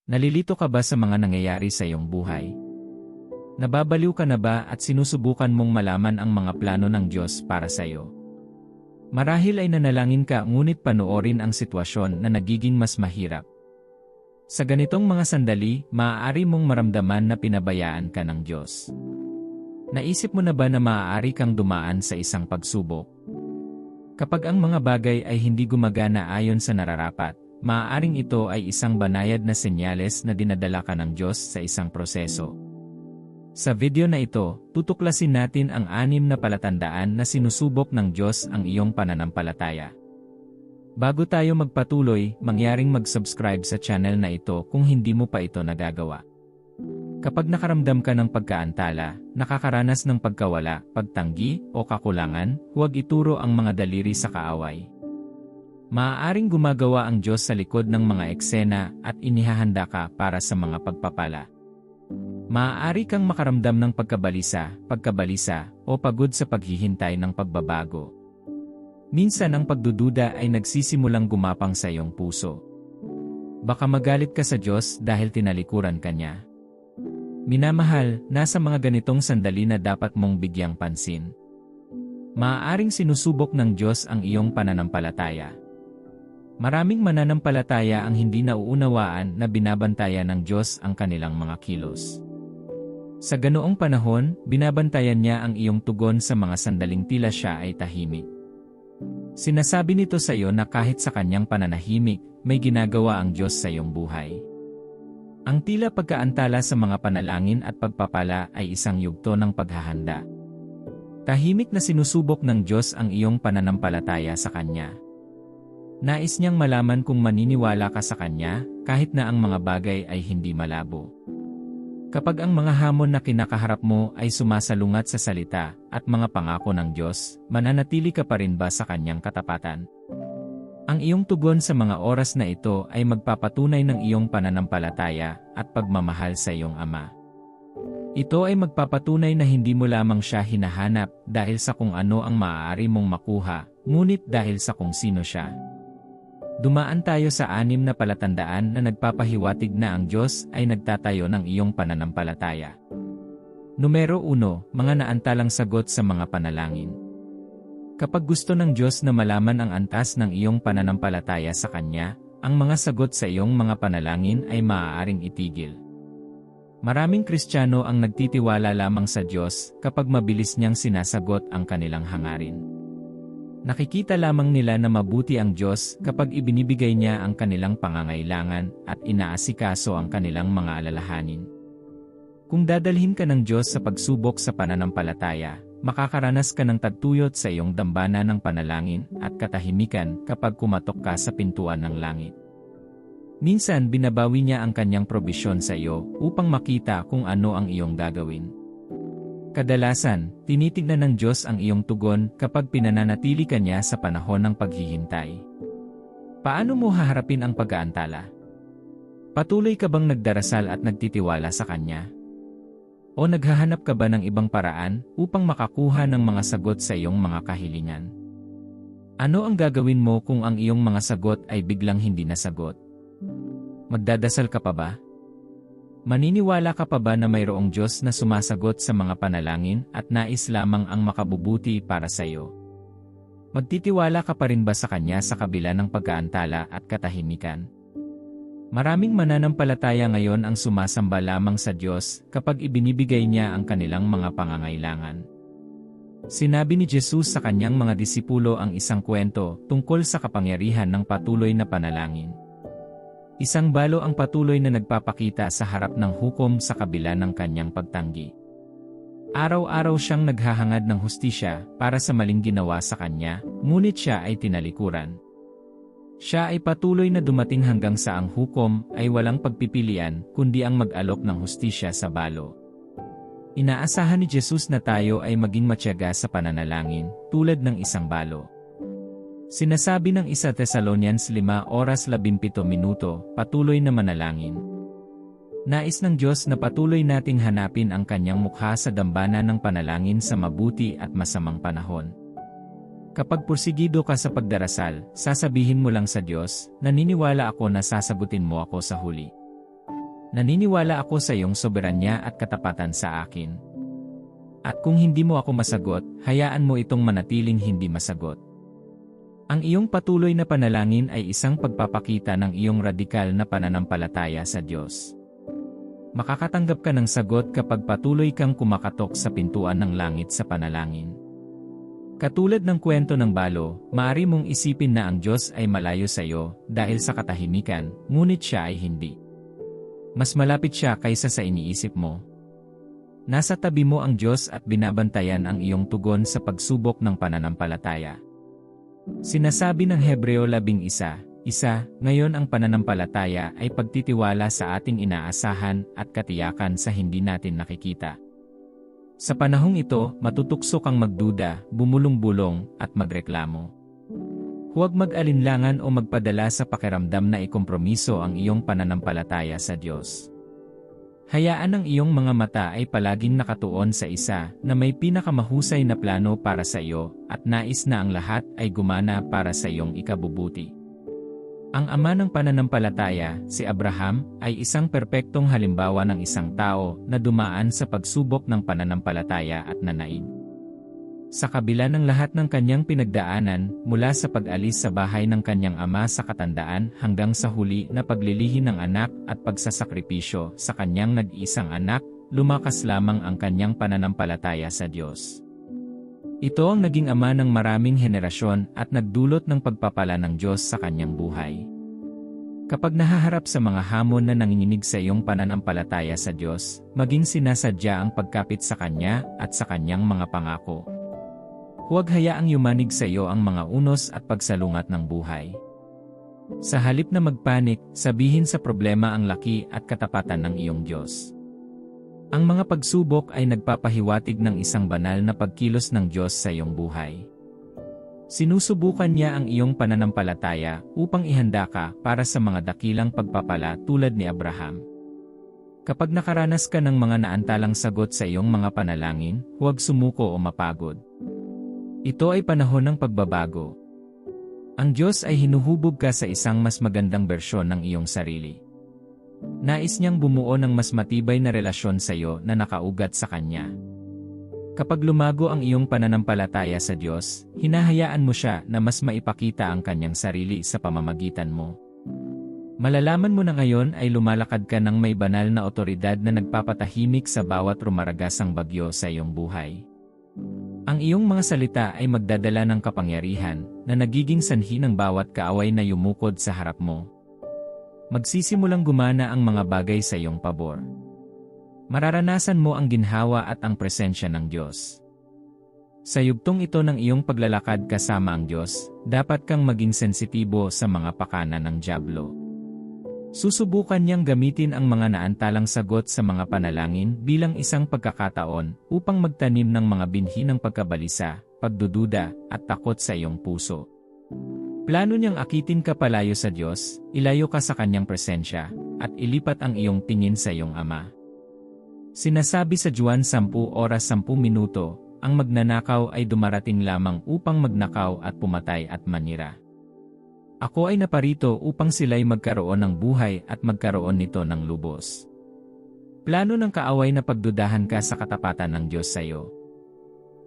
Nalilito ka ba sa mga nangyayari sa iyong buhay? Nababaliw ka na ba at sinusubukan mong malaman ang mga plano ng Diyos para sa iyo? Marahil ay nanalangin ka ngunit panoorin ang sitwasyon na nagiging mas mahirap. Sa ganitong mga sandali, maaari mong maramdaman na pinabayaan ka ng Diyos. Naisip mo na ba na maaari kang dumaan sa isang pagsubok? Kapag ang mga bagay ay hindi gumagana ayon sa nararapat, maaaring ito ay isang banayad na senyales na dinadala ka ng Diyos sa isang proseso. Sa video na ito, tutuklasin natin ang 6 na palatandaan na sinusubok ng Diyos ang iyong pananampalataya. Bago tayo magpatuloy, mangyaring mag-subscribe sa channel na ito kung hindi mo pa ito nagagawa. Kapag nakaramdam ka ng pagkaantala, nakakaranas ng pagkawala, pagtanggi, o kakulangan, huwag ituro ang mga daliri sa kaaway. Maaaring gumagawa ang Diyos sa likod ng mga eksena at inihahanda ka para sa mga pagpapala. Maaari kang makaramdam ng pagkabalisa, o pagod sa paghihintay ng pagbabago. Minsan ang pagdududa ay nagsisimulang gumapang sa iyong puso. Baka magalit ka sa Diyos dahil tinalikuran ka niya. Minamahal, nasa mga ganitong sandali na dapat mong bigyang pansin. Maaaring sinusubok ng Diyos ang iyong pananampalataya. Maraming mananampalataya ang hindi nauunawaan na binabantayan ng Diyos ang kanilang mga kilos. Sa ganoong panahon, binabantayan niya ang iyong tugon sa mga sandaling tila siya ay tahimik. Sinasabi nito sa iyo na kahit sa kanyang pananahimik, may ginagawa ang Diyos sa iyong buhay. Ang tila pagkaantala sa mga panalangin at pagpapala ay isang yugto ng paghahanda. Tahimik na sinusubok ng Diyos ang iyong pananampalataya sa Kanya. Nais niyang malaman kung maniniwala ka sa Kanya, kahit na ang mga bagay ay hindi malabo. Kapag ang mga hamon na kinakaharap mo ay sumasalungat sa salita at mga pangako ng Diyos, mananatili ka pa rin ba sa Kanyang katapatan? Ang iyong tugon sa mga oras na ito ay magpapatunay ng iyong pananampalataya at pagmamahal sa iyong Ama. Ito ay magpapatunay na hindi mo lamang siya hinahanap dahil sa kung ano ang maaari mong makuha, ngunit dahil sa kung sino siya. Dumaan tayo sa 6 na palatandaan na nagpapahiwatig na ang Diyos ay nagtatayo ng iyong pananampalataya. Numero 1, mga naantalang sagot sa mga panalangin. Kapag gusto ng Diyos na malaman ang antas ng iyong pananampalataya sa Kanya, ang mga sagot sa iyong mga panalangin ay maaaring itigil. Maraming Kristiyano ang nagtitiwala lamang sa Diyos kapag mabilis niyang sinasagot ang kanilang hangarin. Nakikita lamang nila na mabuti ang Diyos kapag ibinibigay niya ang kanilang pangangailangan at inaasikaso ang kanilang mga alalahanin. Kung dadalhin ka ng Diyos sa pagsubok sa pananampalataya, makakaranas ka ng tagtuyot sa iyong dambana ng panalangin at katahimikan kapag kumatok ka sa pintuan ng langit. Minsan binabawi niya ang kanyang probisyon sa iyo upang makita kung ano ang iyong gagawin. Kadalasan, tinitignan ng Diyos ang iyong tugon kapag pinananatili ka niya sa panahon ng paghihintay. Paano mo haharapin ang pag-aantala? Patuloy ka bang nagdarasal at nagtitiwala sa Kanya? O naghahanap ka ba ng ibang paraan upang makakuha ng mga sagot sa iyong mga kahilingan? Ano ang gagawin mo kung ang iyong mga sagot ay biglang hindi nasagot? Magdadasal ka pa ba? Maniniwala ka pa ba na mayroong Diyos na sumasagot sa mga panalangin at nais lamang ang makabubuti para sa iyo? Magtitiwala ka pa rin ba sa Kanya sa kabila ng pagkaantala at katahimikan? Maraming mananampalataya ngayon ang sumasamba lamang sa Diyos kapag ibinibigay niya ang kanilang mga pangangailangan. Sinabi ni Jesus sa kanyang mga disipulo ang isang kwento tungkol sa kapangyarihan ng patuloy na panalangin. Isang balo ang patuloy na nagpapakita sa harap ng hukom sa kabila ng kanyang pagtanggi. Araw-araw siyang naghahangad ng hustisya para sa maling ginawa sa kanya, ngunit siya ay tinalikuran. Siya ay patuloy na dumating hanggang sa ang hukom ay walang pagpipilian kundi ang mag-alok ng hustisya sa balo. Inaasahan ni Jesus na tayo ay maging matiyaga sa pananalangin, tulad ng isang balo. Sinasabi ng 1 Thessalonians 5:17, patuloy na manalangin. Nais ng Diyos na patuloy nating hanapin ang Kanyang mukha sa dambana ng panalangin sa mabuti at masamang panahon. Kapag pursigido ka sa pagdarasal, sasabihin mo lang sa Diyos, naniniwala ako na sasagutin mo ako sa huli. Naniniwala ako sa iyong soberanya at katapatan sa akin. At kung hindi mo ako masagot, hayaan mo itong manatiling hindi masagot. Ang iyong patuloy na panalangin ay isang pagpapakita ng iyong radikal na pananampalataya sa Diyos. Makakatanggap ka ng sagot kapag patuloy kang kumakatok sa pintuan ng langit sa panalangin. Katulad ng kwento ng balo, maaari mong isipin na ang Diyos ay malayo sa iyo dahil sa katahimikan, ngunit siya ay hindi. Mas malapit siya kaysa sa iniisip mo. Nasa tabi mo ang Diyos at binabantayan ang iyong tugon sa pagsubok ng pananampalataya. Sinasabi ng Hebreo 11:1, ngayon ang pananampalataya ay pagtitiwala sa ating inaasahan at katiyakan sa hindi natin nakikita. Sa panahong ito, matutukso kang magduda, bumulong-bulong, at magreklamo. Huwag mag-alinlangan o magpadala sa pakiramdam na ikompromiso ang iyong pananampalataya sa Diyos. Hayaan ang iyong mga mata ay palaging nakatuon sa isa na may pinakamahusay na plano para sa iyo at nais na ang lahat ay gumana para sa iyong ikabubuti. Ang ama ng pananampalataya, si Abraham, ay isang perpektong halimbawa ng isang tao na dumaan sa pagsubok ng pananampalataya at nanaig. Sa kabila ng lahat ng kanyang pinagdaanan, mula sa pag-alis sa bahay ng kanyang ama sa katandaan hanggang sa huli na paglilihi ng anak at pagsasakripisyo sa kanyang nag-iisang anak, lumakas lamang ang kanyang pananampalataya sa Diyos. Ito ang naging ama ng maraming henerasyon at nagdulot ng pagpapala ng Diyos sa kanyang buhay. Kapag nahaharap sa mga hamon na nanginginig sa iyong pananampalataya sa Diyos, maging sinasadya ang pagkapit sa Kanya at sa Kanyang mga pangako. Huwag hayaang yumanig sa iyo ang mga unos at pagsalungat ng buhay. Sa halip na magpanik, sabihin sa problema ang laki at katapatan ng iyong Diyos. Ang mga pagsubok ay nagpapahiwatig ng isang banal na pagkilos ng Diyos sa iyong buhay. Sinusubukan niya ang iyong pananampalataya upang ihanda ka para sa mga dakilang pagpapala tulad ni Abraham. Kapag nakaranas ka ng mga naantalang sagot sa iyong mga panalangin, huwag sumuko o mapagod. Ito ay panahon ng pagbabago. Ang Diyos ay hinuhubog ka sa isang mas magandang bersyon ng iyong sarili. Nais niyang bumuo ng mas matibay na relasyon sa iyo na nakaugat sa Kanya. Kapag lumago ang iyong pananampalataya sa Diyos, hinahayaan mo siya na mas maipakita ang Kanyang sarili sa pamamagitan mo. Malalaman mo na ngayon ay lumalakad ka ng may banal na otoridad na nagpapatahimik sa bawat rumaragasang bagyo sa iyong buhay. Ang iyong mga salita ay magdadala ng kapangyarihan na nagiging sanhi ng bawat kaaway na yumukod sa harap mo. Magsisimulang gumana ang mga bagay sa iyong pabor. Mararanasan mo ang ginhawa at ang presensya ng Diyos. Sa yugtong ito ng iyong paglalakad kasama ang Diyos, dapat kang maging sensitibo sa mga pakana ng dyablo. Susubukan niyang gamitin ang mga naantalang sagot sa mga panalangin bilang isang pagkakataon upang magtanim ng mga binhi ng pagkabalisa, pagdududa, at takot sa iyong puso. Plano niyang akitin ka palayo sa Diyos, ilayo ka sa Kanyang presensya, at ilipat ang iyong tingin sa iyong Ama. Sinasabi sa Juan 10:10, ang magnanakaw ay dumarating lamang upang magnakaw at pumatay at manira. Ako ay naparito upang sila'y magkaroon ng buhay at magkaroon nito ng lubos. Plano ng kaaway na pagdudahan ka sa katapatan ng Diyos sa iyo.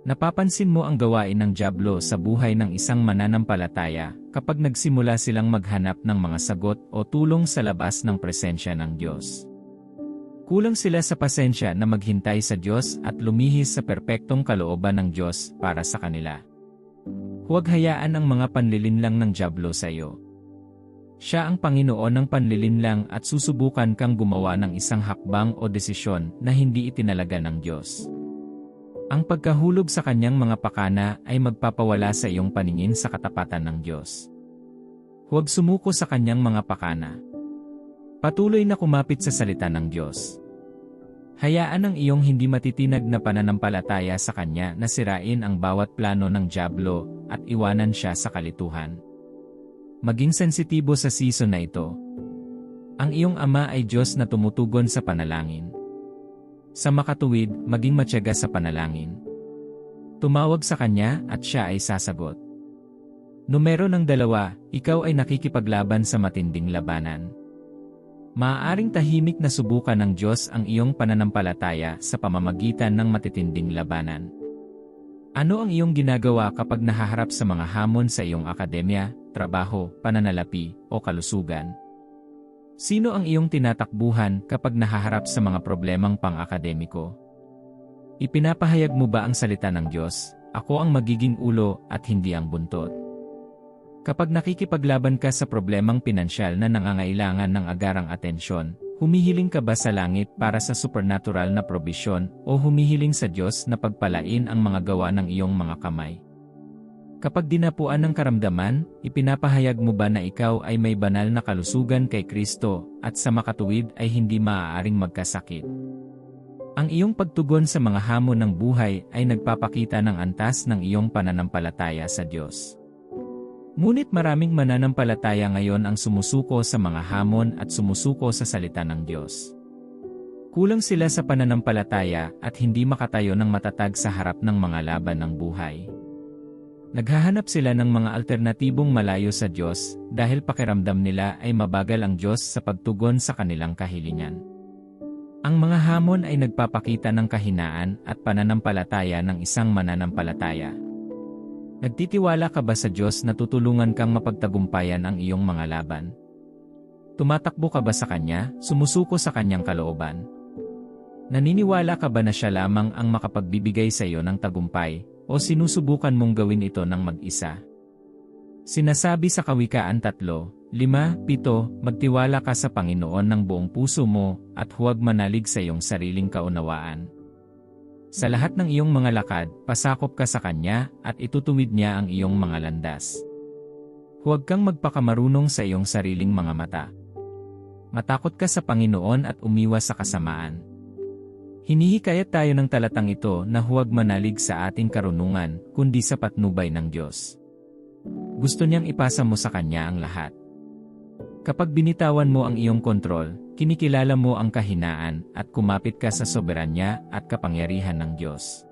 Napapansin mo ang gawain ng dyablo sa buhay ng isang mananampalataya kapag nagsimula silang maghanap ng mga sagot o tulong sa labas ng presensya ng Diyos. Kulang sila sa pasensya na maghintay sa Diyos at lumihis sa perpektong kalooban ng Diyos para sa kanila. Huwag hayaan ang mga panlilinlang ng dyablo sa iyo. Siya ang Panginoon ng panlilinlang at susubukan kang gumawa ng isang hakbang o desisyon na hindi itinalaga ng Diyos. Ang pagkahulog sa kanyang mga pakana ay magpapawala sa iyong paningin sa katapatan ng Diyos. Huwag sumuko sa kanyang mga pakana. Patuloy na kumapit sa salita ng Diyos. Hayaan ang iyong hindi matitinag na pananampalataya sa Kanya na sirain ang bawat plano ng dyablo at iwanan siya sa kalituhan. Maging sensitibo sa season na ito. Ang iyong Ama ay Diyos na tumutugon sa panalangin. Sa makatuwid, maging matyaga sa panalangin. Tumawag sa Kanya at Siya ay sasagot. Numero 2, ikaw ay nakikipaglaban sa matinding labanan. Maaaring tahimik na subukan ng Diyos ang iyong pananampalataya sa pamamagitan ng matitinding labanan. Ano ang iyong ginagawa kapag nahaharap sa mga hamon sa iyong akademya, trabaho, pananalapi, o kalusugan? Sino ang iyong tinatakbuhan kapag nahaharap sa mga problemang pang-akademiko? Ipinapahayag mo ba ang salita ng Diyos, "Ako ang magiging ulo at hindi ang buntot"? Kapag nakikipaglaban ka sa problemang pinansyal na nangangailangan ng agarang atensyon, humihiling ka ba sa langit para sa supernatural na probisyon o humihiling sa Diyos na pagpalain ang mga gawa ng iyong mga kamay? Kapag dinapuan ng karamdaman, ipinapahayag mo ba na ikaw ay may banal na kalusugan kay Kristo at sa makatuwid ay hindi maaaring magkasakit? Ang iyong pagtugon sa mga hamon ng buhay ay nagpapakita ng antas ng iyong pananampalataya sa Diyos. Ngunit maraming mananampalataya ngayon ang sumusuko sa mga hamon at sumusuko sa salita ng Diyos. Kulang sila sa pananampalataya at hindi makatayo ng matatag sa harap ng mga laban ng buhay. Naghahanap sila ng mga alternatibong malayo sa Diyos dahil pakiramdam nila ay mabagal ang Diyos sa pagtugon sa kanilang kahilingan. Ang mga hamon ay nagpapakita ng kahinaan at pananampalataya ng isang mananampalataya. Nagtitiwala ka ba sa Diyos na tutulungan kang mapagtagumpayan ang iyong mga laban? Tumatakbo ka ba sa Kanya, sumusuko sa Kanyang kalooban? Naniniwala ka ba na Siya lamang ang makapagbibigay sa iyo ng tagumpay, o sinusubukan mong gawin ito ng mag-isa? Sinasabi sa Kawikaan 3:5-7, magtiwala ka sa Panginoon ng buong puso mo at huwag manalig sa iyong sariling kaunawaan. Sa lahat ng iyong mga lakad, pasakop ka sa Kanya at itutuwid Niya ang iyong mga landas. Huwag kang magpakamarunong sa iyong sariling mga mata. Matakot ka sa Panginoon at umiwas sa kasamaan. Hinihikayat tayo ng talatang ito na huwag manalig sa ating karunungan, kundi sa patnubay ng Diyos. Gusto Niyang ipasa mo sa Kanya ang lahat. Kapag binitawan mo ang iyong kontrol, kinikilala mo ang kahinaan at kumapit ka sa soberanya at kapangyarihan ng Diyos.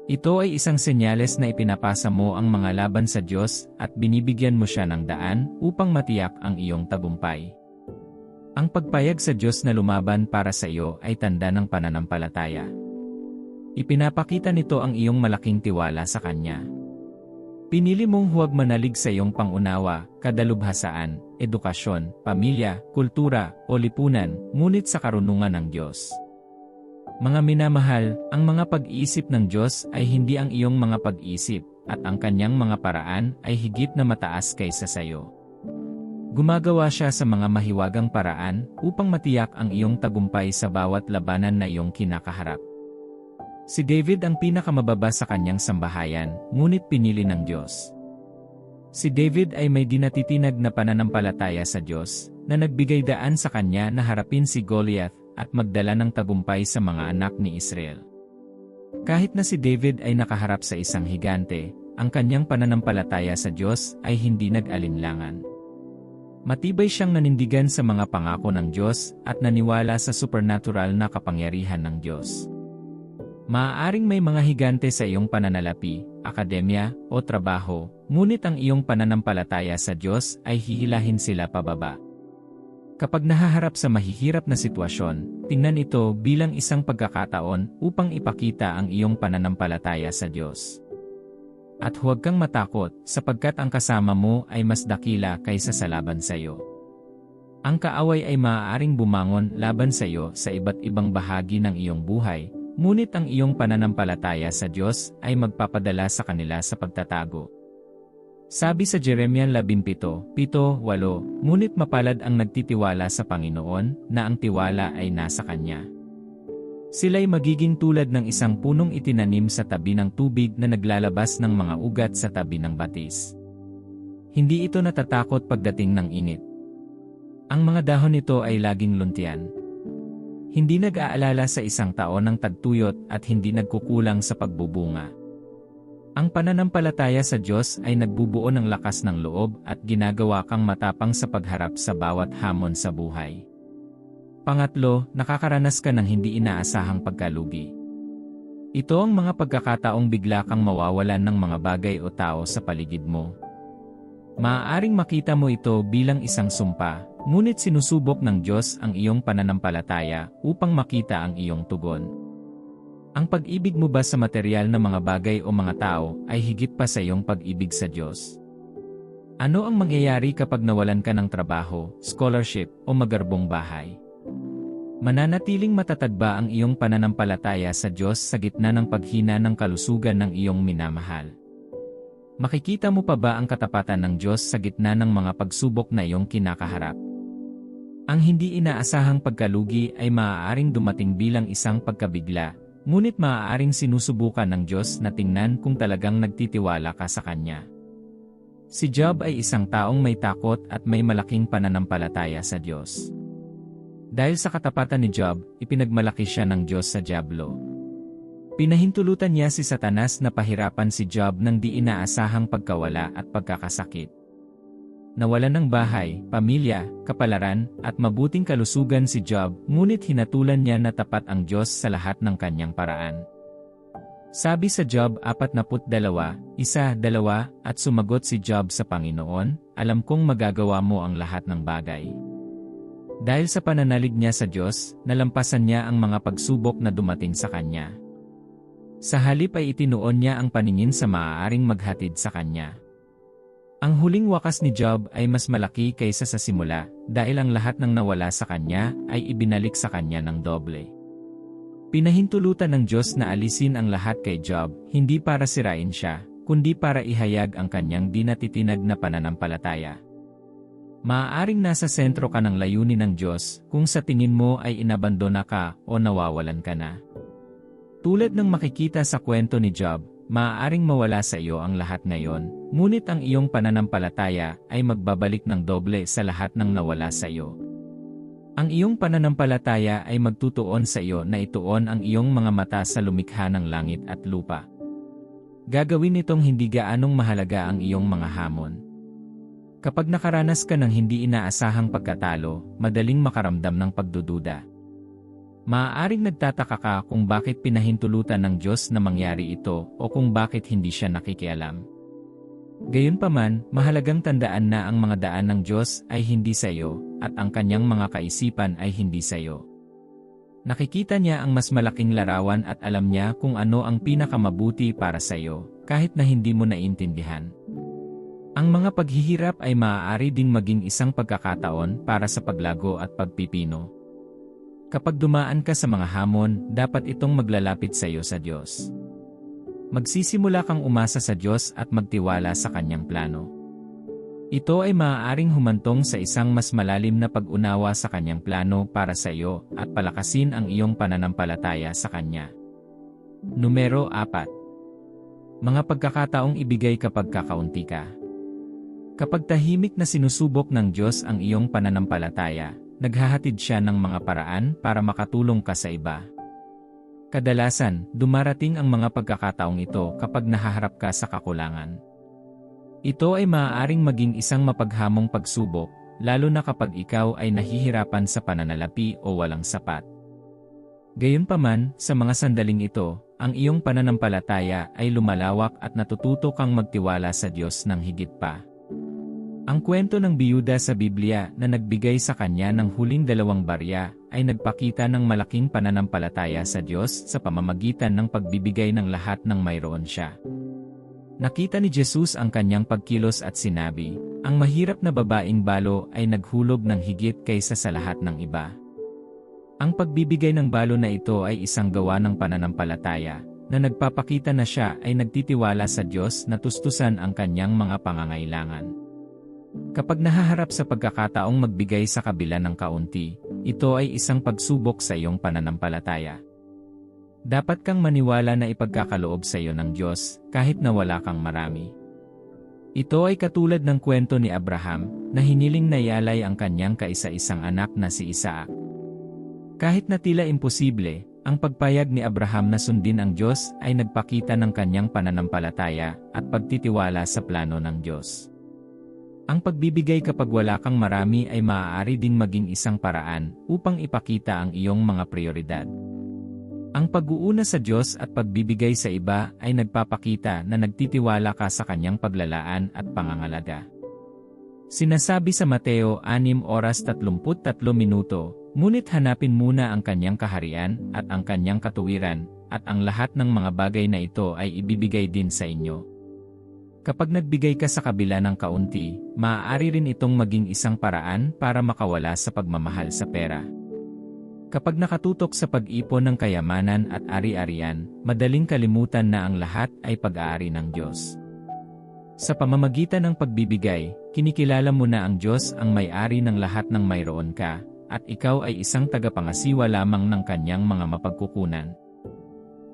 Ito ay isang senyales na ipinapasa mo ang mga laban sa Diyos at binibigyan mo siya ng daan upang matiyak ang iyong tagumpay. Ang pagpayag sa Diyos na lumaban para sa iyo ay tanda ng pananampalataya. Ipinapakita nito ang iyong malaking tiwala sa Kanya. Pinili mong huwag manalig sa iyong pangunawa, kadalubhasaan, edukasyon, pamilya, kultura, o lipunan, ngunit sa karunungan ng Diyos. Mga minamahal, ang mga pag-iisip ng Diyos ay hindi ang iyong mga pag-iisip, at ang Kanyang mga paraan ay higit na mataas kaysa sa iyo. Gumagawa Siya sa mga mahiwagang paraan upang matiyak ang iyong tagumpay sa bawat labanan na iyong kinakaharap. Si David ang pinakamababa sa kanyang sambahayan, ngunit pinili ng Diyos. Si David ay may dinatitinag na pananampalataya sa Diyos, na nagbigay daan sa kanya na harapin si Goliath at magdala ng tagumpay sa mga anak ni Israel. Kahit na si David ay nakaharap sa isang higante, ang kanyang pananampalataya sa Diyos ay hindi nag-alinlangan. Matibay siyang nanindigan sa mga pangako ng Diyos at naniwala sa supernatural na kapangyarihan ng Diyos. Maaaring may mga higante sa iyong pananalapi, akademya, o trabaho, ngunit ang iyong pananampalataya sa Diyos ay hihilahin sila pababa. Kapag nahaharap sa mahihirap na sitwasyon, tingnan ito bilang isang pagkakataon upang ipakita ang iyong pananampalataya sa Diyos. At huwag kang matakot sapagkat ang kasama mo ay mas dakila kaysa sa laban sa iyo. Ang kaaway ay maaaring bumangon laban sa iyo sa iba't ibang bahagi ng iyong buhay, ngunit ang iyong pananampalataya sa Diyos ay magpapadala sa kanila sa pagtatago. Sabi sa Jeremiah 17:7-8, ngunit mapalad ang nagtitiwala sa Panginoon na ang tiwala ay nasa Kanya. Sila'y magiging tulad ng isang punong itinanim sa tabi ng tubig na naglalabas ng mga ugat sa tabi ng batis. Hindi ito natatakot pagdating ng init. Ang mga dahon nito ay laging luntian. Hindi nag-aalala sa isang taon ng tagtuyot at hindi nagkukulang sa pagbubunga. Ang pananampalataya sa Diyos ay nagbubuo ng lakas ng loob at ginagawa kang matapang sa pagharap sa bawat hamon sa buhay. Pangatlo, nakakaranas ka ng hindi inaasahang pagkalugi. Ito ang mga pagkakataong bigla kang mawawalan ng mga bagay o tao sa paligid mo. Maaaring makita mo ito bilang isang sumpa, ngunit sinusubok ng Diyos ang iyong pananampalataya upang makita ang iyong tugon. Ang pag-ibig mo ba sa materyal na mga bagay o mga tao ay higit pa sa iyong pag-ibig sa Diyos? Ano ang mangyayari kapag nawalan ka ng trabaho, scholarship, o magarbong bahay? Mananatiling matatag ba ang iyong pananampalataya sa Diyos sa gitna ng paghina ng kalusugan ng iyong minamahal? Makikita mo pa ba ang katapatan ng Diyos sa gitna ng mga pagsubok na iyong kinakaharap? Ang hindi inaasahang pagkalugi ay maaaring dumating bilang isang pagkabigla, ngunit maaaring sinusubukan ng Diyos na tingnan kung talagang nagtitiwala ka sa Kanya. Si Job ay isang taong may takot at may malaking pananampalataya sa Diyos. Dahil sa katapatan ni Job, ipinagmalaki siya ng Diyos sa dyablo. Pinahintulutan niya si Satanas na pahirapan si Job ng di inaasahang pagkawala at pagkakasakit. Nawalan ng bahay, pamilya, kapalaran, at mabuting kalusugan si Job, ngunit hinatulan niya na tapat ang Diyos sa lahat ng kanyang paraan. Sabi sa Job 42:1, at sumagot si Job sa Panginoon, "Alam kong magagawa mo ang lahat ng bagay." Dahil sa pananalig niya sa Diyos, nalampasan niya ang mga pagsubok na dumating sa kanya. Sa halip ay itinuon niya ang paningin sa maaaring maghatid sa kanya. Ang huling wakas ni Job ay mas malaki kaysa sa simula, dahil ang lahat ng nawala sa kanya ay ibinalik sa kanya ng doble. Pinahintulutan ng Diyos na alisin ang lahat kay Job, hindi para sirain siya, kundi para ihayag ang kanyang di natitinag na pananampalataya. Maaaring nasa sentro ka ng layunin ng Diyos kung sa tingin mo ay inabandona ka o nawawalan ka na. Tulad ng makikita sa kwento ni Job, maaaring mawala sa iyo ang lahat ngayon, ngunit ang iyong pananampalataya ay magbabalik ng doble sa lahat ng nawala sa iyo. Ang iyong pananampalataya ay magtutuon sa iyo na ituon ang iyong mga mata sa lumikha ng langit at lupa. Gagawin nitong hindi gaanong mahalaga ang iyong mga hamon. Kapag nakaranas ka ng hindi inaasahang pagkatalo, madaling makaramdam ng pagdududa. Maaaring nagtataka ka kung bakit pinahintulutan ng Diyos na mangyari ito o kung bakit hindi siya nakikialam. Gayunpaman, mahalagang tandaan na ang mga daan ng Diyos ay hindi sa iyo, at ang kanyang mga kaisipan ay hindi sa iyo. Nakikita niya ang mas malaking larawan at alam niya kung ano ang pinakamabuti para sa iyo, kahit na hindi mo naiintindihan. Ang mga paghihirap ay maaari ding maging isang pagkakataon para sa paglago at pagpipino. Kapag dumaan ka sa mga hamon, dapat itong maglalapit sa iyo sa Diyos. Magsisimula kang umasa sa Diyos at magtiwala sa Kanyang plano. Ito ay maaaring humantong sa isang mas malalim na pag-unawa sa Kanyang plano para sa iyo at palakasin ang iyong pananampalataya sa Kanya. Numero 4. Mga pagkakataong ibigay kapag kakaunti ka. Kapag tahimik na sinusubok ng Diyos ang iyong pananampalataya, naghahatid siya ng mga paraan para makatulong ka sa iba. Kadalasan, dumarating ang mga pagkakataong ito kapag nahaharap ka sa kakulangan. Ito ay maaaring maging isang mapaghamong pagsubok, lalo na kapag ikaw ay nahihirapan sa pananalapi o walang sapat. Gayunpaman, sa mga sandaling ito, ang iyong pananampalataya ay lumalawak at natututo kang magtiwala sa Diyos ng higit pa. Ang kwento ng biyuda sa Biblia na nagbigay sa kanya ng huling 2 barya ay nagpakita ng malaking pananampalataya sa Diyos sa pamamagitan ng pagbibigay ng lahat ng mayroon siya. Nakita ni Jesus ang kanyang pagkilos at sinabi, "Ang mahirap na babaeng balo ay naghulog ng higit kaysa sa lahat ng iba." Ang pagbibigay ng balo na ito ay isang gawa ng pananampalataya na nagpapakita na siya ay nagtitiwala sa Diyos na tustusan ang kanyang mga pangangailangan. Kapag nahaharap sa pagkakataong magbigay sa kabila ng kaunti, ito ay isang pagsubok sa iyong pananampalataya. Dapat kang maniwala na ipagkakaloob sa iyo ng Diyos kahit na wala kang marami. Ito ay katulad ng kwento ni Abraham na hiniling na ialay ang kanyang kaisa-isang anak na si Isaac. Kahit na tila imposible, ang pagpayag ni Abraham na sundin ang Diyos ay nagpakita ng kanyang pananampalataya at pagtitiwala sa plano ng Diyos. Ang pagbibigay kapag wala kang marami ay maaari ding maging isang paraan upang ipakita ang iyong mga prioridad. Ang pag-uuna sa Diyos at pagbibigay sa iba ay nagpapakita na nagtitiwala ka sa kanyang paglalaan at pangangalaga. Sinasabi sa Mateo 6:33, ngunit hanapin muna ang kanyang kaharian at ang kanyang katuwiran, at ang lahat ng mga bagay na ito ay ibibigay din sa inyo. Kapag nagbigay ka sa kabila ng kaunti, maaari rin itong maging isang paraan para makawala sa pagmamahal sa pera. Kapag nakatutok sa pag-ipon ng kayamanan at ari-arian, madaling kalimutan na ang lahat ay pag-aari ng Diyos. Sa pamamagitan ng pagbibigay, kinikilala mo na ang Diyos ang may-ari ng lahat ng mayroon ka, at ikaw ay isang tagapangasiwa lamang ng kanyang mga mapagkukunan.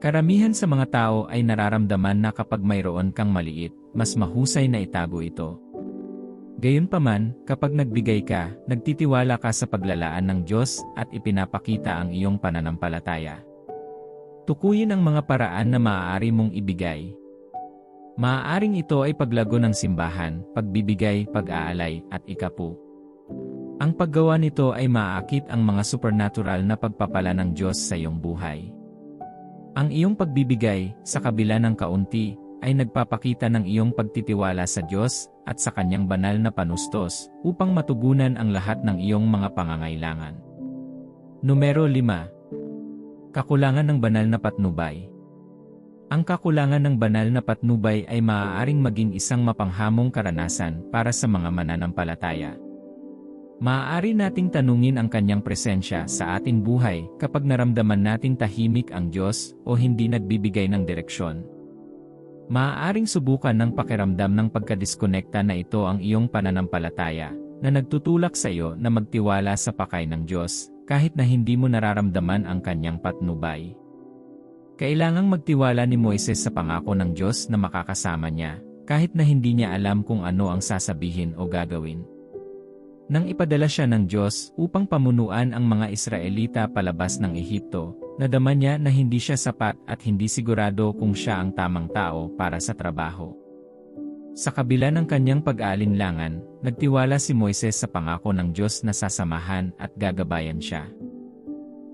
Karamihan sa mga tao ay nararamdaman na kapag mayroon kang maliit, mas mahusay na itago ito. Gayunpaman, kapag nagbigay ka, nagtitiwala ka sa paglalaan ng Diyos at ipinapakita ang iyong pananampalataya. Tukuyin ang mga paraan na maaari mong ibigay. Maaaring ito ay paglago ng simbahan, pagbibigay, pag-aalay, at ikapu. Ang paggawa nito ay maaakit ang mga supernatural na pagpapala ng Diyos sa iyong buhay. Ang iyong pagbibigay, sa kabila ng kaunti, ay nagpapakita ng iyong pagtitiwala sa Diyos at sa kanyang banal na panustos upang matugunan ang lahat ng iyong mga pangangailangan. Numero 5. Kakulangan ng banal na patnubay. Ang kakulangan ng banal na patnubay ay maaaring maging isang mapanghamong karanasan para sa mga mananampalataya. Maaari nating tanungin ang kanyang presensya sa ating buhay kapag naramdaman nating tahimik ang Diyos o hindi nagbibigay ng direksyon. Maaaring subukan ng pakiramdam ng pagkadiskonekta na ito ang iyong pananampalataya, na nagtutulak sa iyo na magtiwala sa pakay ng Diyos, kahit na hindi mo nararamdaman ang kanyang patnubay. Kailangang magtiwala ni Moises sa pangako ng Diyos na makakasama niya, kahit na hindi niya alam kung ano ang sasabihin o gagawin. Nang ipadala siya ng Diyos upang pamunuan ang mga Israelita palabas ng Ehipto, nadama niya na hindi siya sapat at hindi sigurado kung siya ang tamang tao para sa trabaho. Sa kabila ng kanyang pag-aalinlangan, nagtiwala si Moises sa pangako ng Diyos na sasamahan at gagabayan siya.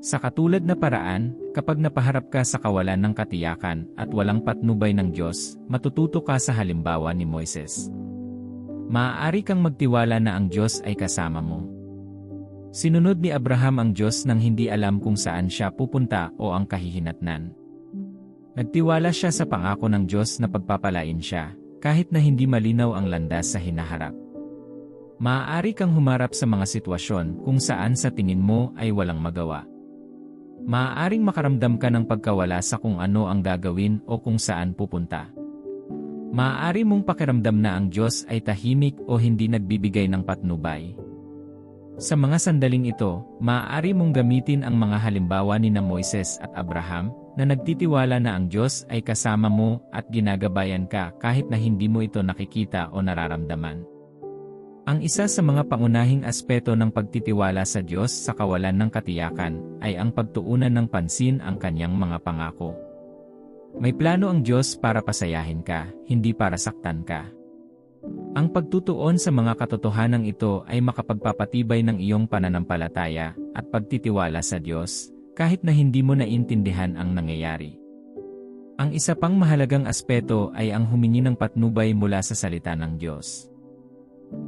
Sa katulad na paraan, kapag napaharap ka sa kawalan ng katiyakan at walang patnubay ng Diyos, matututo ka sa halimbawa ni Moises. Maaari kang magtiwala na ang Diyos ay kasama mo. Sinunod ni Abraham ang Diyos nang hindi alam kung saan siya pupunta o ang kahihinatnan. Nagtiwala siya sa pangako ng Diyos na pagpapalain siya, kahit na hindi malinaw ang landas sa hinaharap. Maaari kang humarap sa mga sitwasyon kung saan sa tingin mo ay walang magawa. Maaaring makaramdam ka ng pagkawala sa kung ano ang gagawin o kung saan pupunta. Maaari mong pakiramdam na ang Diyos ay tahimik o hindi nagbibigay ng patnubay. Sa mga sandaling ito, maaari mong gamitin ang mga halimbawa ni Moises at Abraham, na nagtitiwala na ang Diyos ay kasama mo at ginagabayan ka kahit na hindi mo ito nakikita o nararamdaman. Ang isa sa mga pangunahing aspeto ng pagtitiwala sa Diyos sa kawalan ng katiyakan ay ang pagtuunan ng pansin ang kanyang mga pangako. May plano ang Diyos para pasayahin ka, hindi para saktan ka. Ang pagtutuon sa mga katotohanang ito ay makapagpapatibay ng iyong pananampalataya at pagtitiwala sa Diyos, kahit na hindi mo naintindihan ang nangyayari. Ang isa pang mahalagang aspeto ay ang humingi ng patnubay mula sa salita ng Diyos.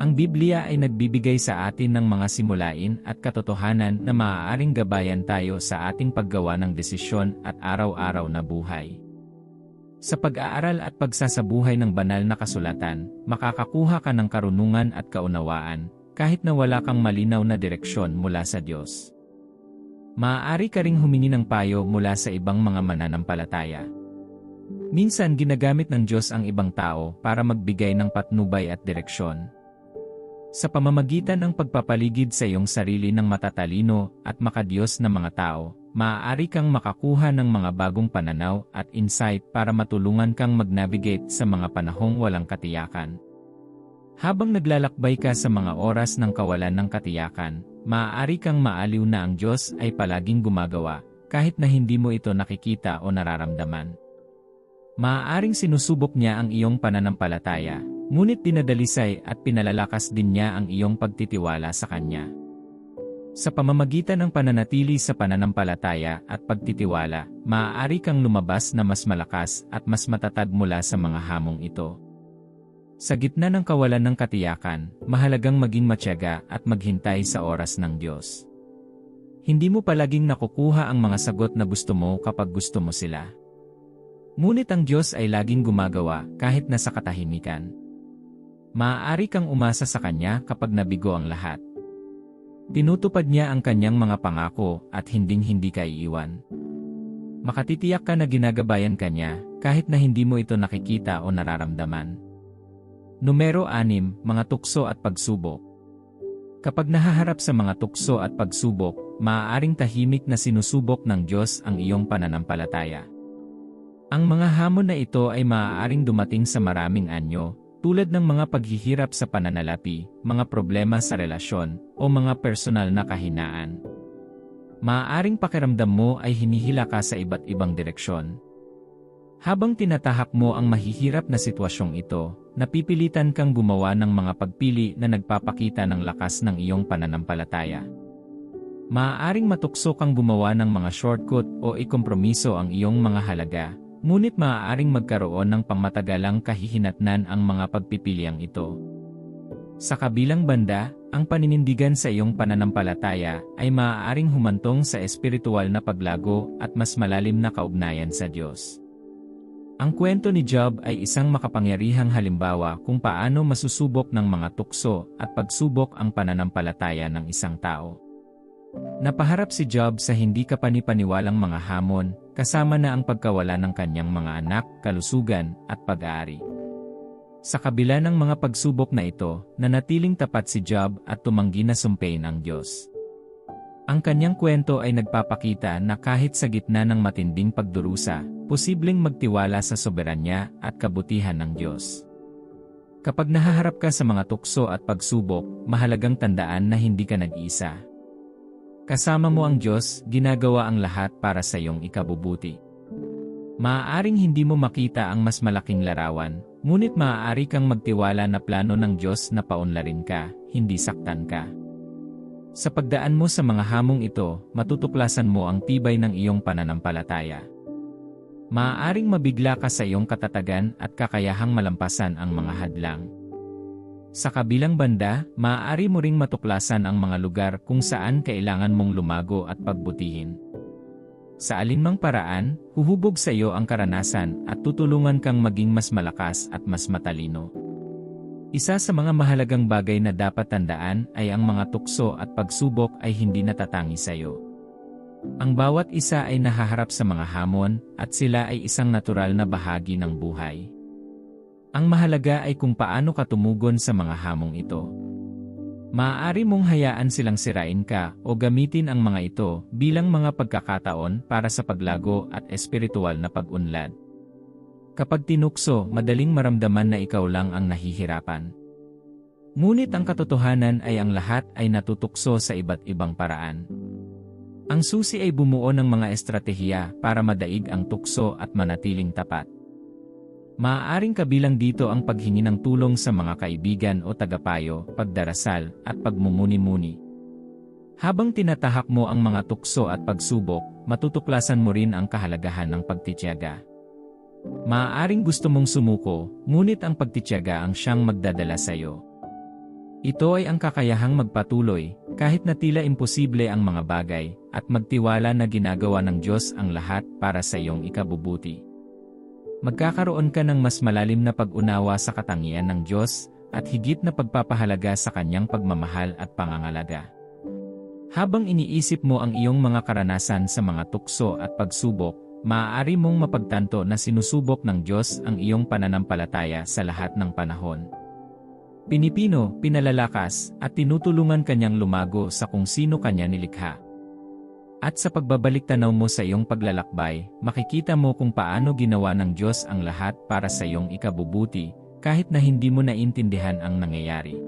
Ang Biblia ay nagbibigay sa atin ng mga simulain at katotohanan na maaaring gabayan tayo sa ating paggawa ng desisyon at araw-araw na buhay. Sa pag-aaral at pagsasabuhay ng banal na kasulatan, makakakuha ka ng karunungan at kaunawaan, kahit na wala kang malinaw na direksyon mula sa Diyos. Maaari ka ring humingi ng payo mula sa ibang mga mananampalataya. Minsan ginagamit ng Diyos ang ibang tao para magbigay ng patnubay at direksyon. Sa pamamagitan ng pagpapaligid sa iyong sarili ng matatalino at makadiyos na mga tao, maaari kang makakuha ng mga bagong pananaw at insight para matulungan kang mag-navigate sa mga panahong walang katiyakan. Habang naglalakbay ka sa mga oras ng kawalan ng katiyakan, maaari kang maaliw na ang Diyos ay palaging gumagawa, kahit na hindi mo ito nakikita o nararamdaman. Maaaring sinusubok niya ang iyong pananampalataya, ngunit dinadalisay at pinalalakas din niya ang iyong pagtitiwala sa Kanya. Sa pamamagitan ng pananatili sa pananampalataya at pagtitiwala, maaari kang lumabas na mas malakas at mas matatag mula sa mga hamong ito. Sa gitna ng kawalan ng katiyakan, mahalagang maging matyaga at maghintay sa oras ng Diyos. Hindi mo palaging nakukuha ang mga sagot na gusto mo kapag gusto mo sila. Ngunit ang Diyos ay laging gumagawa kahit nasa katahimikan. Maaari kang umasa sa Kanya kapag nabigo ang lahat. Tinutupad niya ang Kanyang mga pangako at hinding-hindi ka iiwan. Makatitiyak ka na ginagabayan ka niya kahit na hindi mo ito nakikita o nararamdaman. Numero 6, mga tukso at pagsubok. Kapag nahaharap sa mga tukso at pagsubok, maaaring tahimik na sinusubok ng Diyos ang iyong pananampalataya. Ang mga hamon na ito ay maaaring dumating sa maraming anyo, tulad ng mga paghihirap sa pananalapi, mga problema sa relasyon, o mga personal na kahinaan. Maaaring pakiramdam mo ay hinihila ka sa iba't ibang direksyon. Habang tinatahak mo ang mahihirap na sitwasyong ito, napipilitan kang gumawa ng mga pagpili na nagpapakita ng lakas ng iyong pananampalataya. Maaaring matukso kang gumawa ng mga shortcut o ikompromiso ang iyong mga halaga, ngunit maaaring magkaroon ng pangmatagalang kahihinatnan ang mga pagpipiliang ito. Sa kabilang banda, ang paninindigan sa iyong pananampalataya ay maaaring humantong sa espiritual na paglago at mas malalim na kaugnayan sa Diyos. Ang kwento ni Job ay isang makapangyarihang halimbawa kung paano masusubok ng mga tukso at pagsubok ang pananampalataya ng isang tao. Napaharap si Job sa hindi kapanipaniwalang mga hamon, kasama na ang pagkawala ng kanyang mga anak, kalusugan, at pag-aari. Sa kabila ng mga pagsubok na ito, nanatiling tapat si Job at tumanggi na sumpein ang Diyos. Ang kanyang kwento ay nagpapakita na kahit sa gitna ng matinding pagdurusa, posibleng magtiwala sa soberanya at kabutihan ng Diyos. Kapag nahaharap ka sa mga tukso at pagsubok, mahalagang tandaan na hindi ka nag-iisa. Kasama mo ang Diyos, ginagawa ang lahat para sa iyong ikabubuti. Maaaring hindi mo makita ang mas malaking larawan, ngunit maaari kang magtiwala na plano ng Diyos na paunlarin ka, hindi saktan ka. Sa pagdaan mo sa mga hamong ito, matutuklasan mo ang tibay ng iyong pananampalataya. Maaaring mabigla ka sa iyong katatagan at kakayahang malampasan ang mga hadlang. Sa kabilang banda, maaari mo ring matuklasan ang mga lugar kung saan kailangan mong lumago at pagbutihin. Sa alinmang paraan, huhubog sa iyo ang karanasan at tutulungan kang maging mas malakas at mas matalino. Isa sa mga mahalagang bagay na dapat tandaan ay ang mga tukso at pagsubok ay hindi natatangi sa iyo. Ang bawat isa ay nahaharap sa mga hamon at sila ay isang natural na bahagi ng buhay. Ang mahalaga ay kung paano ka tumugon sa mga hamong ito. Maaari mong hayaan silang sirain ka o gamitin ang mga ito bilang mga pagkakataon para sa paglago at espiritual na pag-unlad. Kapag tinukso, madaling maramdaman na ikaw lang ang nahihirapan. Ngunit ang katotohanan ay ang lahat ay natutukso sa iba't ibang paraan. Ang susi ay bumuo ng mga estratehiya para madaig ang tukso at manatiling tapat. Maaaring kabilang dito ang paghingi ng tulong sa mga kaibigan o tagapayo, pagdarasal, at pagmumuni-muni. Habang tinatahak mo ang mga tukso at pagsubok, matutuklasan mo rin ang kahalagahan ng pagtitiyaga. Maaaring gusto mong sumuko, ngunit ang pagtitiyaga ang siyang magdadala sa iyo. Ito ay ang kakayahang magpatuloy, kahit na tila imposible ang mga bagay, at magtiwala na ginagawa ng Diyos ang lahat para sa iyong ikabubuti. Magkakaroon ka ng mas malalim na pag-unawa sa katangian ng Diyos at higit na pagpapahalaga sa Kanyang pagmamahal at pangangalaga. Habang iniisip mo ang iyong mga karanasan sa mga tukso at pagsubok, maaari mong mapagtanto na sinusubok ng Diyos ang iyong pananampalataya sa lahat ng panahon. Pinipino, pinalalakas, at tinutulungan Kanyang lumago sa kung sino Kanya nilikha. At sa pagbabalik tanaw mo sa iyong paglalakbay, makikita mo kung paano ginawa ng Diyos ang lahat para sa iyong ikabubuti, kahit na hindi mo naintindihan ang nangyayari.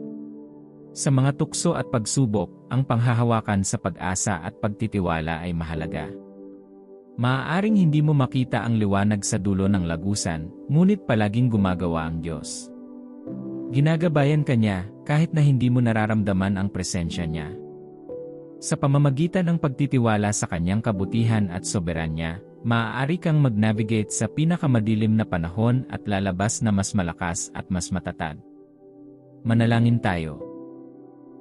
Sa mga tukso at pagsubok, ang panghahawakan sa pag-asa at pagtitiwala ay mahalaga. Maaaring hindi mo makita ang liwanag sa dulo ng lagusan, ngunit palaging gumagawa ang Diyos. Ginagabayan ka niya, kahit na hindi mo nararamdaman ang presensya niya. Sa pamamagitan ng pagtitiwala sa Kanyang kabutihan at soberanya, maaari kang mag-navigate sa pinakamadilim na panahon at lalabas na mas malakas at mas matatag. Manalangin tayo.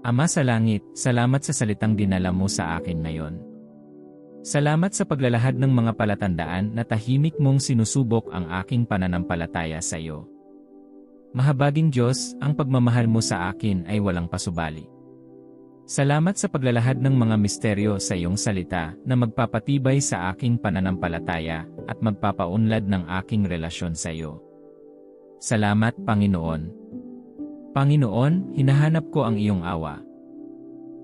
Ama sa langit, salamat sa salitang dinala mo sa akin ngayon. Salamat sa paglalahad ng mga palatandaan na tahimik mong sinusubok ang aking pananampalataya sa iyo. Mahabaging Diyos, ang pagmamahal mo sa akin ay walang pasubali. Salamat sa paglalahad ng mga misteryo sa iyong salita na magpapatibay sa aking pananampalataya at magpapaunlad ng aking relasyon sa iyo. Salamat, Panginoon. Panginoon, hinahanap ko ang iyong awa.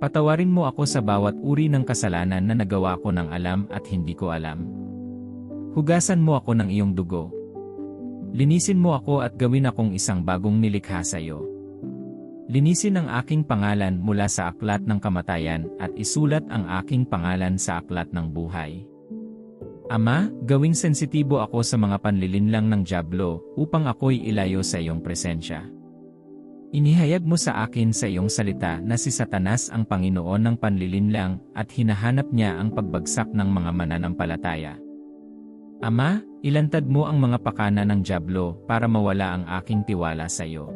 Patawarin mo ako sa bawat uri ng kasalanan na nagawa ko ng alam at hindi ko alam. Hugasan mo ako ng iyong dugo. Linisin mo ako at gawin akong isang bagong nilikha sa iyo. Linisin ang aking pangalan mula sa aklat ng kamatayan at isulat ang aking pangalan sa aklat ng buhay. Ama, gawing sensitibo ako sa mga panlilinlang ng dyablo upang ako'y ilayo sa iyong presensya. Inihayag mo sa akin sa iyong salita na si Satanas ang Panginoon ng panlilinlang at hinahanap niya ang pagbagsak ng mga mananampalataya. Ama, ilantad mo ang mga pakana ng dyablo para mawala ang aking tiwala sa iyo.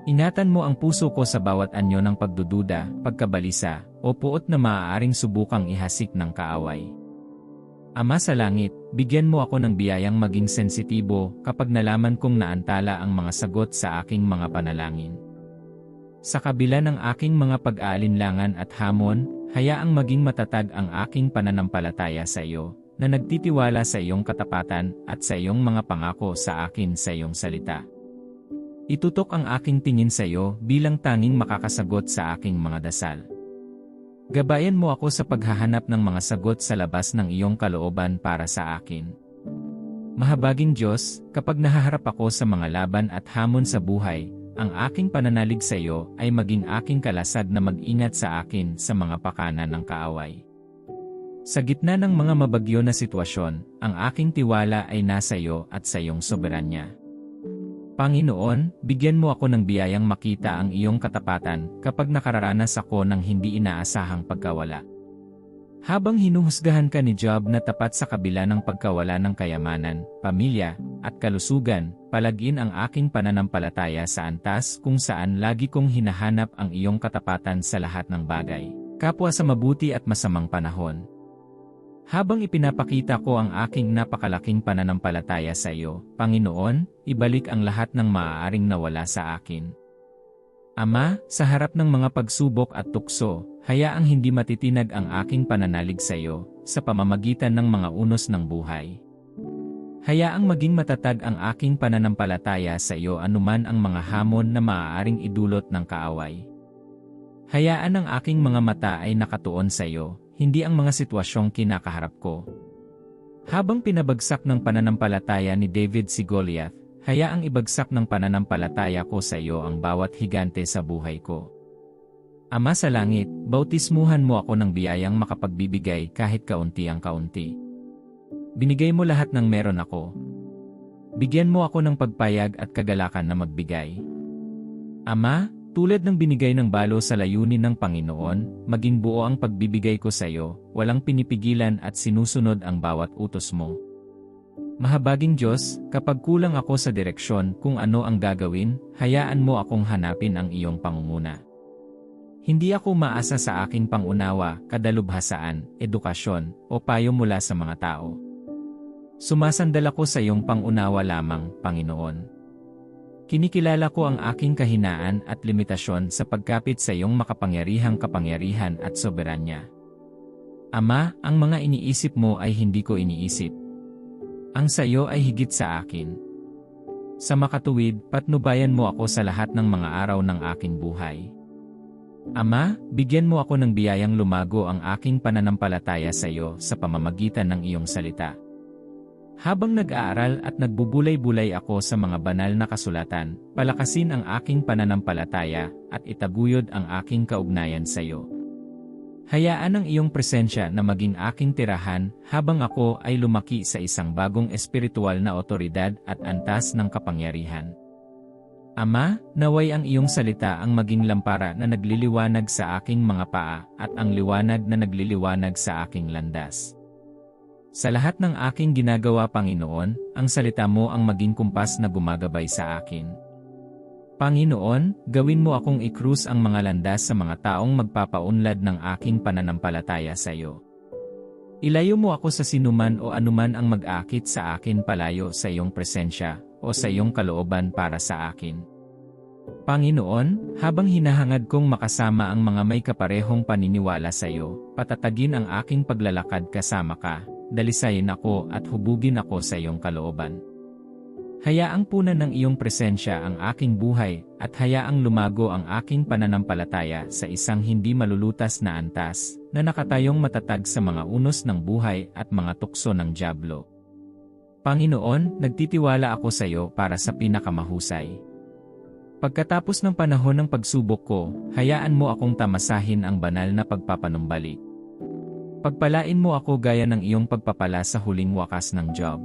Ingatan mo ang puso ko sa bawat anyo ng pagdududa, pagkabalisa, o puot na maaaring subukang ihasik ng kaaway. Ama sa langit, bigyan mo ako ng biyayang maging sensitibo kapag nalaman kong naantala ang mga sagot sa aking mga panalangin. Sa kabila ng aking mga pag-aalinlangan at hamon, hayaang maging matatag ang aking pananampalataya sa iyo, na nagtitiwala sa iyong katapatan at sa iyong mga pangako sa akin sa iyong salita. Itutok ang aking tingin sa iyo bilang tanging makakasagot sa aking mga dasal. Gabayan mo ako sa paghahanap ng mga sagot sa labas ng iyong kalooban para sa akin. Mahabaging Diyos, kapag nahaharap ako sa mga laban at hamon sa buhay, ang aking pananalig sa iyo ay maging aking kalasag na mag-ingat sa akin sa mga pakana ng kaaway. Sa gitna ng mga mabagyo na sitwasyon, ang aking tiwala ay nasa iyo at sa iyong soberanya. Panginoon, bigyan mo ako ng biyayang makita ang iyong katapatan kapag nakararanas ako ng hindi inaasahang pagkawala. Habang hinuhusgahan ka ni Job na tapat sa kabila ng pagkawala ng kayamanan, pamilya, at kalusugan, palagin ang aking pananampalataya sa antas kung saan lagi kong hinahanap ang iyong katapatan sa lahat ng bagay, kapwa sa mabuti at masamang panahon. Habang ipinapakita ko ang aking napakalaking pananampalataya sa iyo, Panginoon, ibalik ang lahat ng maaaring nawala sa akin. Ama, sa harap ng mga pagsubok at tukso, hayaang hindi matitinag ang aking pananalig sa iyo, sa pamamagitan ng mga unos ng buhay. Hayaang maging matatag ang aking pananampalataya sa iyo anuman ang mga hamon na maaaring idulot ng kaaway. Hayaan ang aking mga mata ay nakatuon sa iyo, hindi ang mga sitwasyong kinakaharap ko. Habang pinabagsak ng pananampalataya ni David si Goliath, hayaang ibagsak ng pananampalataya ko sa iyo ang bawat higante sa buhay ko. Ama sa langit, bautismuhan mo ako ng biyayang makapagbibigay kahit kaunti ang kaunti. Binigay mo lahat ng meron ako. Bigyan mo ako ng pagpayag at kagalakan na magbigay. Ama, tulad ng binigay ng balo sa layunin ng Panginoon, maging buo ang pagbibigay ko sa iyo, walang pinipigilan at sinusunod ang bawat utos mo. Mahabaging Diyos, kapag kulang ako sa direksyon kung ano ang gagawin, hayaan mo akong hanapin ang iyong pangunguna. Hindi ako maasa sa aking pangunawa, kadalubhasaan, edukasyon, o payo mula sa mga tao. Sumasandal ako sa iyong pangunawa lamang, Panginoon. Kinikilala ko ang aking kahinaan at limitasyon sa pagkapit sa iyong makapangyarihang kapangyarihan at soberanya. Ama, ang mga iniisip mo ay hindi ko iniisip. Ang sa iyo ay higit sa akin. Sa makatuwid, patnubayan mo ako sa lahat ng mga araw ng aking buhay. Ama, bigyan mo ako ng biyayang lumago ang aking pananampalataya sa iyo sa pamamagitan ng iyong salita. Habang nag-aaral at nagbubulay-bulay ako sa mga banal na kasulatan, palakasin ang aking pananampalataya at itaguyod ang aking kaugnayan sa iyo. Hayaan ang iyong presensya na maging aking tirahan habang ako ay lumaki sa isang bagong espiritual na otoridad at antas ng kapangyarihan. Ama, naway ang iyong salita ang maging lampara na nagliliwanag sa aking mga paa at ang liwanag na nagliliwanag sa aking landas. Sa lahat ng aking ginagawa, Panginoon, ang salita mo ang maging kumpas na gumagabay sa akin. Panginoon, gawin mo akong ikrus ang mga landas sa mga taong magpapaunlad ng aking pananampalataya sa iyo. Ilayo mo ako sa sinuman o anuman ang mag-akit sa akin palayo sa iyong presensya o sa iyong kalooban para sa akin. Panginoon, habang hinahangad kong makasama ang mga may kaparehong paniniwala sa iyo, patatagin ang aking paglalakad kasama ka, dalisayin ako at hubugin ako sa iyong kalooban. Hayaang punan ng iyong presensya ang aking buhay at hayaang lumago ang aking pananampalataya sa isang hindi malulutas na antas na nakatayong matatag sa mga unos ng buhay at mga tukso ng dyablo. Panginoon, nagtitiwala ako sa iyo para sa pinakamahusay. Pagkatapos ng panahon ng pagsubok ko, hayaan mo akong tamasahin ang banal na pagpapanumbalik. Pagpalain mo ako gaya ng iyong pagpapala sa huling wakas ng Job.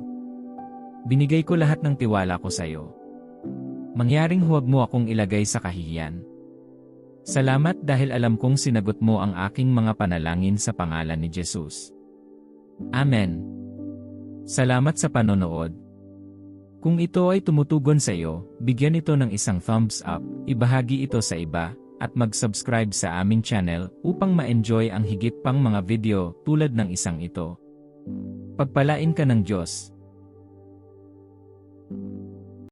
Binigay ko lahat ng tiwala ko sa iyo. Mangyaring huwag mo akong ilagay sa kahihiyan. Salamat dahil alam kong sinagot mo ang aking mga panalangin sa pangalan ni Jesus. Amen. Salamat sa panonood. Kung ito ay tumutugon sa iyo, bigyan ito ng isang thumbs up, ibahagi ito sa iba, at mag-subscribe sa aming channel upang ma-enjoy ang higit pang mga video tulad ng isang ito. Pagpalain ka ng Diyos.